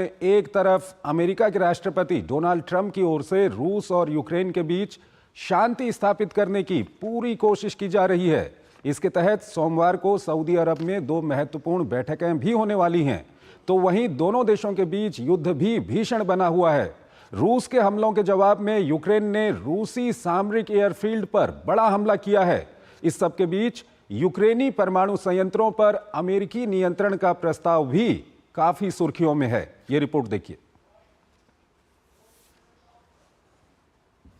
एक तरफ अमेरिका के राष्ट्रपति डोनाल्ड ट्रंप की ओर से रूस और यूक्रेन के बीच शांति स्थापित करने की पूरी कोशिश की जा रही है। इसके तहत सोमवार को सऊदी अरब में दो महत्वपूर्ण बैठकें भी होने वाली हैं। तो वहीं दोनों देशों के बीच युद्ध भी भीषण बना हुआ है। रूस के हमलों के जवाब में यूक्रेन ने रूसी सामरिक एयरफील्ड पर बड़ा हमला किया है। इस सब के बीच यूक्रेनी परमाणु संयंत्रों पर अमेरिकी नियंत्रण का प्रस्ताव भी काफी सुर्खियों में है। ये रिपोर्ट देखिए।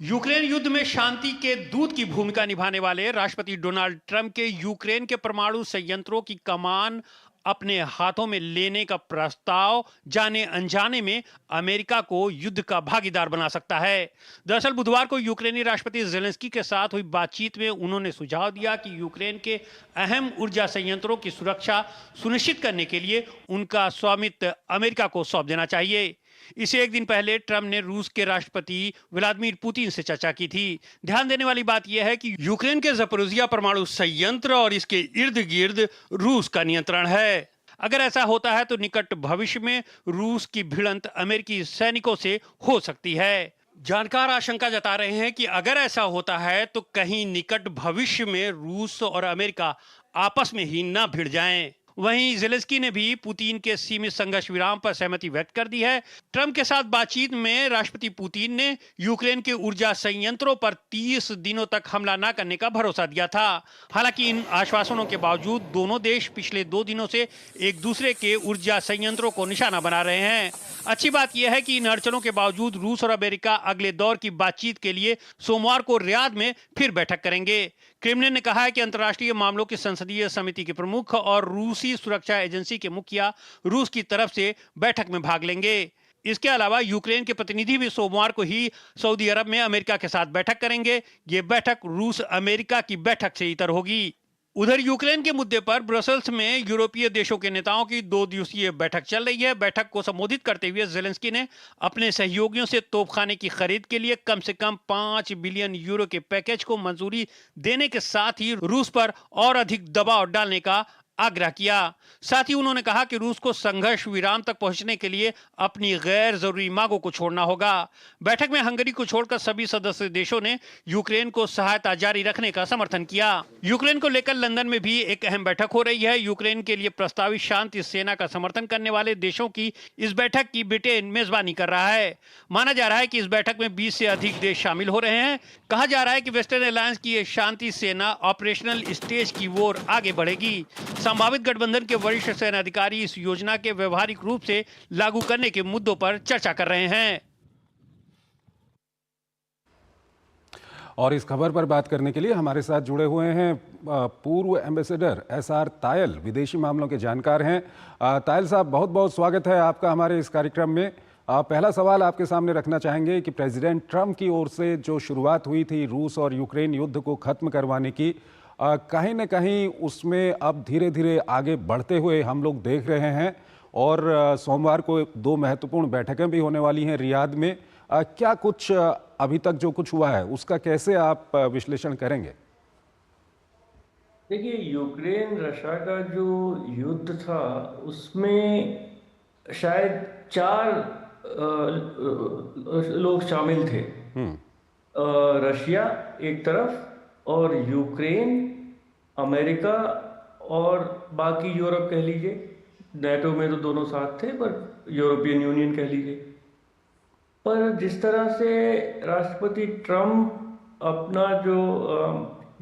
यूक्रेन युद्ध में शांति के दूत की भूमिका निभाने वाले राष्ट्रपति डोनाल्ड ट्रंप के यूक्रेन के परमाणु संयंत्रों की कमान अपने हाथों में लेने का प्रस्ताव जाने अनजाने में अमेरिका को युद्ध का भागीदार बना सकता है। दरअसल बुधवार को यूक्रेनी राष्ट्रपति ज़ेलेंस्की के साथ हुई बातचीत में उन्होंने सुझाव दिया कि यूक्रेन के अहम ऊर्जा संयंत्रों की सुरक्षा सुनिश्चित करने के लिए उनका स्वामित्व अमेरिका को सौंप देना चाहिए। इसे एक दिन पहले ट्रंप ने रूस के राष्ट्रपति व्लादिमीर पुतिन से चर्चा की थी। ध्यान देने वाली बात यह है कि यूक्रेन के ज़पोरिज़िया परमाणु संयंत्र और इसके इर्द गिर्द रूस का नियंत्रण है। अगर ऐसा होता है तो निकट भविष्य में रूस की भिड़ंत अमेरिकी सैनिकों से हो सकती है। जानकार आशंका जता रहे हैं कि अगर ऐसा होता है तो कहीं निकट भविष्य में रूस और अमेरिका आपस में ही न भिड़ जाएं। वहीं ज़ेलेंस्की ने भी पुतिन के सीमित संघर्ष विराम पर सहमति व्यक्त कर दी है। ट्रंप के साथ बातचीत में राष्ट्रपति पुतिन ने यूक्रेन के ऊर्जा संयंत्रों पर 30 दिनों तक हमला न करने का भरोसा दिया था। हालांकि इन आश्वासनों के बावजूद दोनों देश पिछले 2 दिनों से एक दूसरे के ऊर्जा संयंत्रों को निशाना बना रहे हैं। अच्छी बात यह है कि इन अड़चनों के बावजूद रूस और अमेरिका अगले दौर की बातचीत के लिए सोमवार को रियाद में फिर बैठक करेंगे। क्रेमलिन ने कहा है कि अंतर्राष्ट्रीय मामलों की संसदीय समिति के प्रमुख और रूसी सुरक्षा एजेंसी के मुखिया रूस की तरफ से बैठक में भाग लेंगे। इसके अलावा यूक्रेन के प्रतिनिधि भी सोमवार को ही सऊदी अरब में अमेरिका के साथ बैठक करेंगे। ये बैठक रूस अमेरिका की बैठक से इतर होगी। उधर यूक्रेन के मुद्दे पर ब्रसेल्स में यूरोपीय देशों के नेताओं की 2 दिवसीय बैठक चल रही है। बैठक को संबोधित करते हुए ज़ेलेंस्की ने अपने सहयोगियों से तोपखाने की खरीद के लिए कम से कम 5 बिलियन यूरो के पैकेज को मंजूरी देने के साथ ही रूस पर और अधिक दबाव डालने का आग्रह किया। साथ ही उन्होंने कहा कि रूस को संघर्ष विराम तक पहुंचने के लिए अपनी गैर जरूरी मांगों को छोड़ना होगा। बैठक में हंगरी को छोड़कर सभी सदस्य देशों ने यूक्रेन को सहायता जारी रखने का समर्थन किया। यूक्रेन को लेकर लंदन में भी एक अहम बैठक हो रही है। यूक्रेन के लिए प्रस्तावित शांति सेना का समर्थन करने वाले देशों की इस बैठक की ब्रिटेन मेजबानी कर रहा है। माना जा रहा है कि इस बैठक में 20 से अधिक देश शामिल हो रहे हैं। कहा जा रहा है कि वेस्टर्न अलायंस की यह शांति सेना ऑपरेशनल स्टेज की ओर आगे बढ़ेगी। संभावित गठबंधन के वरिष्ठ सेना अधिकारी इस योजना के व्यवहारिक रूप से लागू करने के मुद्दों पर चर्चा कर रहे हैं। और इस खबर पर बात करने के लिए हमारे साथ जुड़े हुए हैं पूर्व एम्बेसडर SR तायल, विदेशी मामलों के जानकार हैं। तायल साहब, बहुत बहुत स्वागत है आपका हमारे इस कार्यक्रम में। पहला सवाल आपके सामने रखना चाहेंगे कि प्रेसिडेंट ट्रंप की ओर से जो शुरुआत हुई थी रूस और यूक्रेन युद्ध को खत्म करवाने की, कहीं न कहीं उसमें अब धीरे धीरे आगे बढ़ते हुए हम लोग देख रहे हैं और सोमवार को 2 महत्वपूर्ण बैठकें भी होने वाली हैं रियाद में। क्या कुछ अभी तक जो कुछ हुआ है उसका कैसे आप विश्लेषण करेंगे? देखिए, यूक्रेन रशिया का जो युद्ध था उसमें शायद 4 लोग शामिल थे। रशिया एक तरफ और यूक्रेन, अमेरिका और बाकी यूरोप कह लीजिए। नेटो में तो दोनों साथ थे, पर यूरोपियन यूनियन कह लीजिए। पर जिस तरह से राष्ट्रपति ट्रंप अपना जो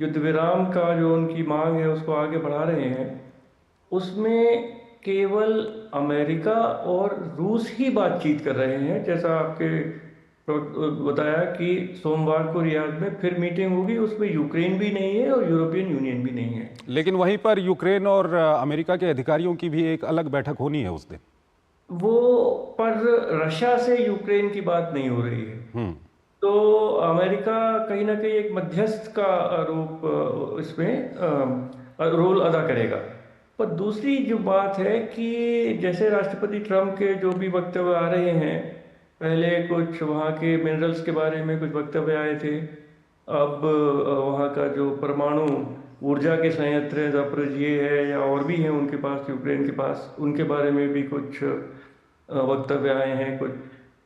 युद्ध विराम का जो उनकी मांग है उसको आगे बढ़ा रहे हैं, उसमें केवल अमेरिका और रूस ही बातचीत कर रहे हैं। जैसा आपके बताया कि सोमवार को रियाद में फिर मीटिंग होगी, उसमें यूक्रेन भी नहीं है और यूरोपियन यूनियन भी नहीं है। लेकिन वहीं पर यूक्रेन और अमेरिका के अधिकारियों की भी एक अलग बैठक होनी है उस दिन। वो पर रशिया से यूक्रेन की बात नहीं हो रही है। तो अमेरिका कहीं ना कहीं एक मध्यस्थ का रूप इसमें रोल अदा करेगा। पर दूसरी जो बात है कि जैसे राष्ट्रपति ट्रंप के जो भी वक्तव्य आ रहे हैं, पहले कुछ वहाँ के मिनरल्स के बारे में कुछ वक्तव्य आए थे। अब वहाँ का जो परमाणु ऊर्जा के संयंत्र है, ज़पोरिज़िया है या और भी हैं उनके पास, यूक्रेन के पास, उनके बारे में भी कुछ वक्तव्य आए हैं कुछ।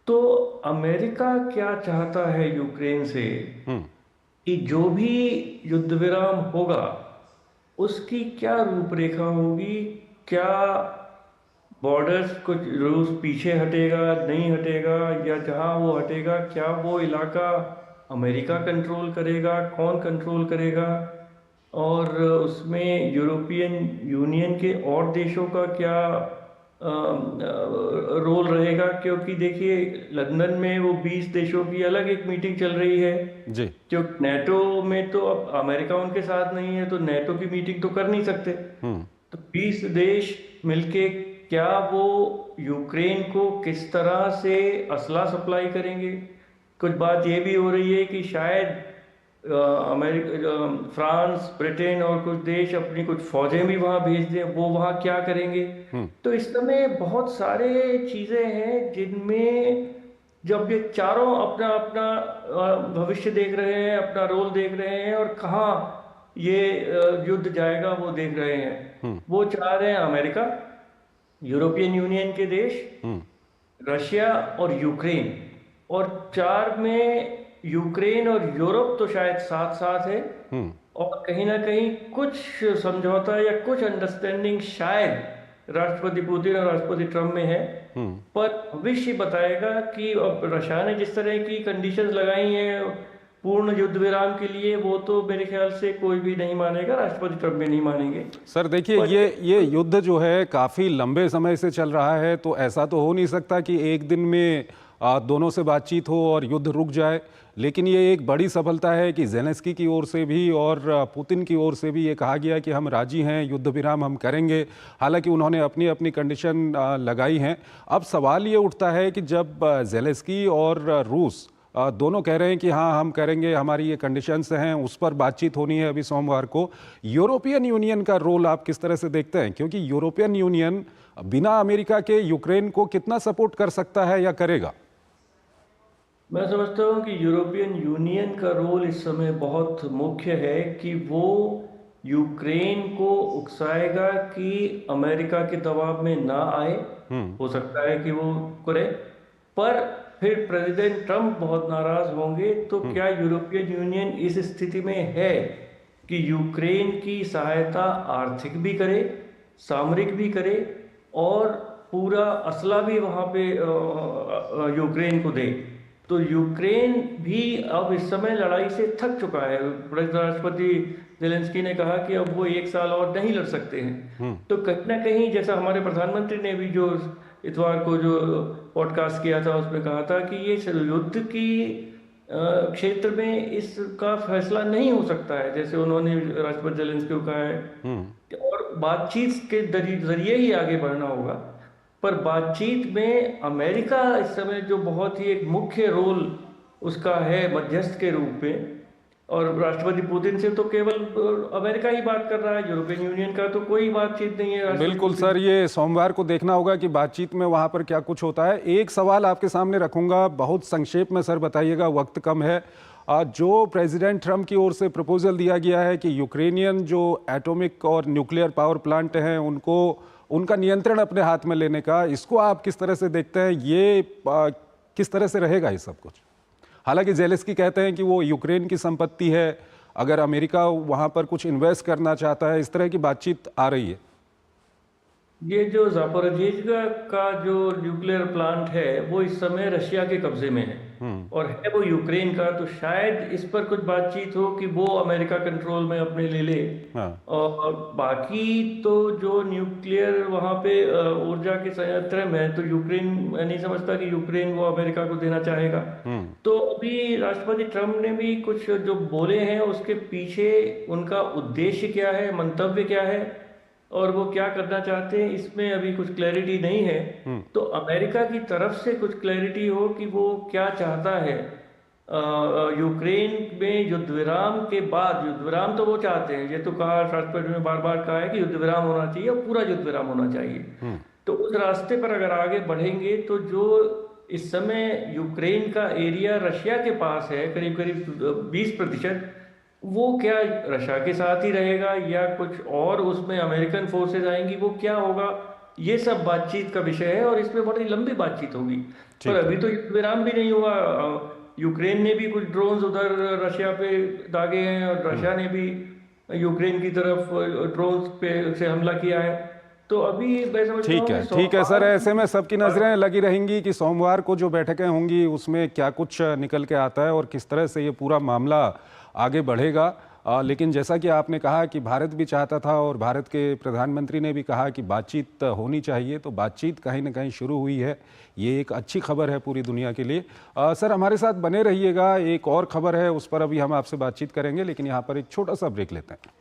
तो अमेरिका क्या चाहता है यूक्रेन से हम्म। कि जो भी युद्ध विराम होगा उसकी क्या रूपरेखा होगी, क्या बॉर्डर्स कुछ रूस पीछे हटेगा नहीं हटेगा, या जहां वो हटेगा क्या वो इलाका अमेरिका कंट्रोल करेगा, कौन कंट्रोल करेगा, और उसमें यूरोपियन यूनियन के और देशों का क्या रोल रहेगा। क्योंकि देखिए लंदन में वो 20 देशों की अलग एक मीटिंग चल रही है, जी। जो नेटो में तो अब अमेरिका उनके साथ नहीं है तो नेटो की मीटिंग तो कर नहीं सकते। हम्म। तो 20 देश मिलके क्या वो यूक्रेन को किस तरह से असला सप्लाई करेंगे। कुछ बात ये भी हो रही है कि शायद अमेरिका, फ्रांस, ब्रिटेन और कुछ देश अपनी कुछ फौजें भी वहां भेज दें, वो वहां क्या करेंगे। हम्म। तो इस समय बहुत सारे चीजें हैं जिनमें जब ये चारों अपना अपना भविष्य देख रहे हैं, अपना रोल देख रहे हैं, और कहाँ ये युद्ध जाएगा वो देख रहे हैं। हम्म। वो चाह रहे हैं अमेरिका, यूरोपियन यूनियन के देश, हम्म। रशिया और यूक्रेन। और चार में यूक्रेन और यूरोप तो शायद साथ साथ है, हम्म। और कहीं ना कहीं कुछ समझौता या कुछ अंडरस्टैंडिंग शायद राष्ट्रपति पुतिन और राष्ट्रपति ट्रम्प में है। हम्म। पर भविष्य बताएगा कि अब रशिया ने जिस तरह की कंडीशंस लगाई हैं पूर्ण युद्ध विराम के लिए, वो तो मेरे ख्याल से कोई भी नहीं मानेगा, राष्ट्रपति ट्रम्प भी नहीं मानेंगे। सर देखिए, पर ये युद्ध जो है काफ़ी लंबे समय से चल रहा है, तो ऐसा तो हो नहीं सकता कि एक दिन में दोनों से बातचीत हो और युद्ध रुक जाए। लेकिन ये एक बड़ी सफलता है कि ज़ेलेंस्की की ओर से भी और पुतिन की ओर से भी ये कहा गया कि हम राजी हैं, युद्ध विराम हम करेंगे। हालांकि उन्होंने अपनी अपनी कंडीशन लगाई हैं। अब सवाल ये उठता है कि जब ज़ेलेंस्की और रूस दोनों कह रहे हैं कि हाँ हम करेंगे, हमारी ये कंडीशंस हैं, उस पर बातचीत होनी है अभी सोमवार को, यूरोपियन यूनियन का रोल आप किस तरह से देखते हैं? क्योंकि यूरोपियन यूनियन बिना अमेरिका के यूक्रेन को कितना सपोर्ट कर सकता है या करेगा? मैं समझता हूँ कि यूरोपियन यूनियन का रोल इस समय बहुत मुख्य है कि वो यूक्रेन को उकसाएगा कि अमेरिका के दबाव में ना आए। हो सकता है कि वो करे, पर फिर प्रेसिडेंट ट्रम्प बहुत नाराज होंगे। तो क्या यूरोपियन यूनियन इस स्थिति में है कि यूक्रेन की सहायता आर्थिक भी करे, सामरिक भी करे, और पूरा असला भी वहां पे यूक्रेन को दे। तो यूक्रेन भी अब इस समय लड़ाई से थक चुका है। राष्ट्रपति जेलेंस्की ने कहा कि अब वो 1 साल और नहीं लड़ सकते हैं। तो कहीं ना कहीं, जैसा हमारे प्रधानमंत्री ने भी जो इतवार को जो पॉडकास्ट किया था उसमें कहा था कि ये युद्ध की क्षेत्र में इसका फैसला नहीं हो सकता है, जैसे उन्होंने राष्ट्रपति जेलेंस्की को कहा है, और बातचीत के जरिए ही आगे बढ़ना होगा। पर बातचीत में अमेरिका इस समय जो बहुत ही एक मुख्य रोल उसका है मध्यस्थ के रूप में, और राष्ट्रपति पुतिन से तो केवल अमेरिका ही बात कर रहा है, यूरोपियन यूनियन का तो कोई बातचीत नहीं है। बिल्कुल सर, ये सोमवार को देखना होगा कि बातचीत में वहां पर क्या कुछ होता है। एक सवाल आपके सामने रखूंगा, बहुत संक्षेप में सर बताइएगा, वक्त कम है। जो प्रेसिडेंट ट्रम्प की ओर से प्रपोजल दिया गया है कि यूक्रेनियन जो एटॉमिक और न्यूक्लियर पावर प्लांट हैं उनको उनका नियंत्रण अपने हाथ में लेने का, इसको आप किस तरह से देखते हैं? ये किस तरह से रहेगा ये सब कुछ? हालांकि जेलेंस्की कहते हैं कि वो यूक्रेन की संपत्ति है, अगर अमेरिका वहां पर कुछ इन्वेस्ट करना चाहता है, इस तरह की बातचीत आ रही है। ये जो जापोरिज्जिया का जो न्यूक्लियर प्लांट है वो इस समय रशिया के कब्जे में है, और है वो यूक्रेन का। तो शायद इस पर कुछ बातचीत हो कि वो अमेरिका कंट्रोल में अपने ले ले। हाँ। और बाकी तो जो न्यूक्लियर वहां पे ऊर्जा के संयंत्र में, तो यूक्रेन, मैं नहीं समझता कि यूक्रेन वो अमेरिका को देना चाहेगा। तो अभी राष्ट्रपति ट्रम्प ने भी कुछ जो बोले हैं उसके पीछे उनका उद्देश्य क्या है, मंतव्य क्या है, और वो क्या करना चाहते हैं, इसमें अभी कुछ क्लैरिटी नहीं है। तो अमेरिका की तरफ से कुछ क्लैरिटी हो कि वो क्या चाहता है यूक्रेन में युद्ध विराम के बाद। युद्ध विराम तो वो चाहते हैं, ये तो कहा राष्ट्रपति ने बार बार कहा है कि युद्ध विराम होना चाहिए और पूरा युद्ध विराम होना चाहिए। तो उस रास्ते पर अगर आगे बढ़ेंगे तो जो इस समय यूक्रेन का एरिया रशिया के पास है, करीब करीब 20%, वो क्या रशिया के साथ ही रहेगा या कुछ और उसमें अमेरिकन फोर्सेस आएंगी, वो क्या होगा ये सब बातचीत का विषय है और इसमें बड़ी लंबी बातचीत होगी। पर अभी तो युद्ध विराम भी नहीं हुआ। यूक्रेन ने भी कुछ ड्रोन्स उधर रशिया पे दागे हैं और रशिया ने भी यूक्रेन की तरफ ड्रोन्स पे से हमला किया है। तो अभी मैं समझता हूँ कि ठीक है सर, ऐसे में सबकी सोमवार नजरें लगी रहेंगी कि सोमवार को जो बैठकें होंगी उसमें क्या कुछ निकल के आता है और किस तरह से ये पूरा मामला आगे बढ़ेगा। लेकिन जैसा कि आपने कहा कि भारत भी चाहता था और भारत के प्रधानमंत्री ने भी कहा कि बातचीत होनी चाहिए, तो बातचीत कहीं ना कहीं शुरू हुई है। ये एक अच्छी खबर है पूरी दुनिया के लिए। सर हमारे साथ बने रहिएगा, एक और खबर है उस पर अभी हम आपसे बातचीत करेंगे, लेकिन यहाँ पर एक छोटा सा ब्रेक लेते हैं।